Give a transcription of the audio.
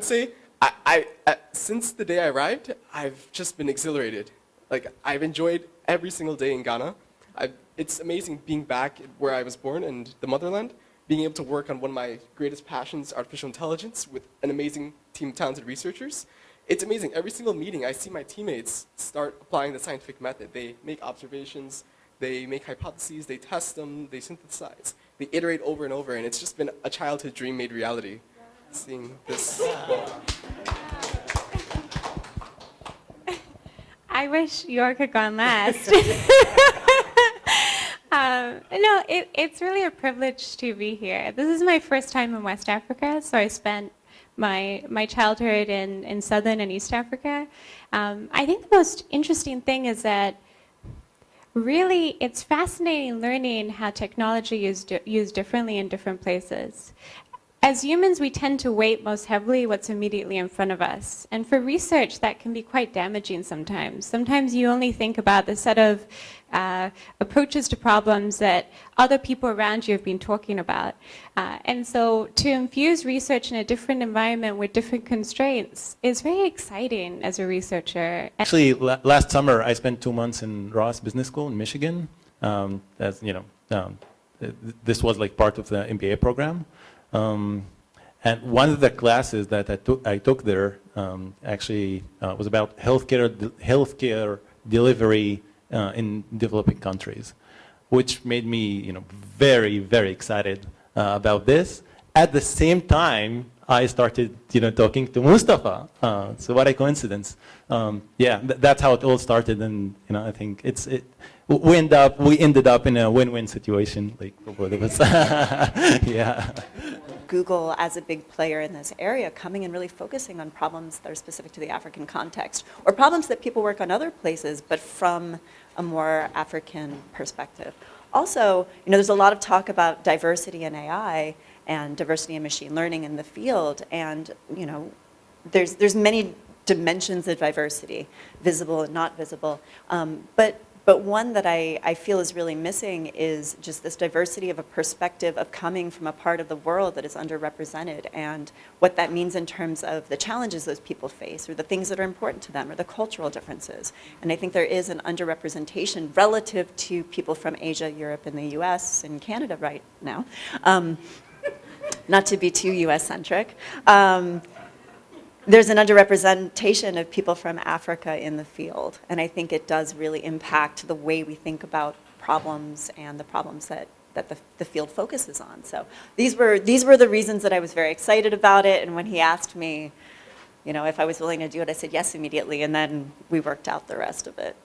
would say, since the day I arrived, I've just been exhilarated. Like, I've enjoyed every single day in Ghana. It's amazing being back where I was born and the motherland, being able to work on one of my greatest passions, artificial intelligence, with an amazing team of talented researchers. It's amazing. Every single meeting, I see my teammates start applying the scientific method. They make observations, they make hypotheses, they test them, they synthesize, they iterate over and over, and it's just been a childhood dream made reality, seeing this. I wish York had gone last. No, it's really a privilege to be here. This is my first time in West Africa, so I spent my childhood in Southern and East Africa. I think the most interesting thing is that really it's fascinating learning how technology is used differently in different places. As humans, we tend to weight most heavily what's immediately in front of us. And for research, that can be quite damaging sometimes. Sometimes you only think about the set of approaches to problems that other people around you have been talking about. And so to infuse research in a different environment with different constraints is very exciting as a researcher. Actually, last summer, I spent 2 months in Ross Business School in Michigan. As you know, this was like part of the MBA program. And one of the classes that I took there actually was about healthcare delivery in developing countries, which made me very, very excited about this. At the same time, I started talking to Mustafa. So what a coincidence. Yeah, that's how it all started, and I think we ended up in a win-win situation, like for both of us. Yeah. Google as a big player in this area coming and really focusing on problems that are specific to the African context, or problems that people work on other places, but from a more African perspective. Also, there's a lot of talk about diversity in AI and diversity in machine learning in the field, and there's many dimensions of diversity, visible and not visible, but one that I feel is really missing is just this diversity of a perspective of coming from a part of the world that is underrepresented, and what that means in terms of the challenges those people face, or the things that are important to them, or the cultural differences. And I think there is an underrepresentation relative to people from Asia, Europe, and the US, and Canada right now. Not to be too US-centric. There's an underrepresentation of people from Africa in the field, and I think it does really impact the way we think about problems and the problems that the field focuses on. So these were the reasons that I was very excited about it, and when he asked me, if I was willing to do it, I said yes immediately, and then we worked out the rest of it.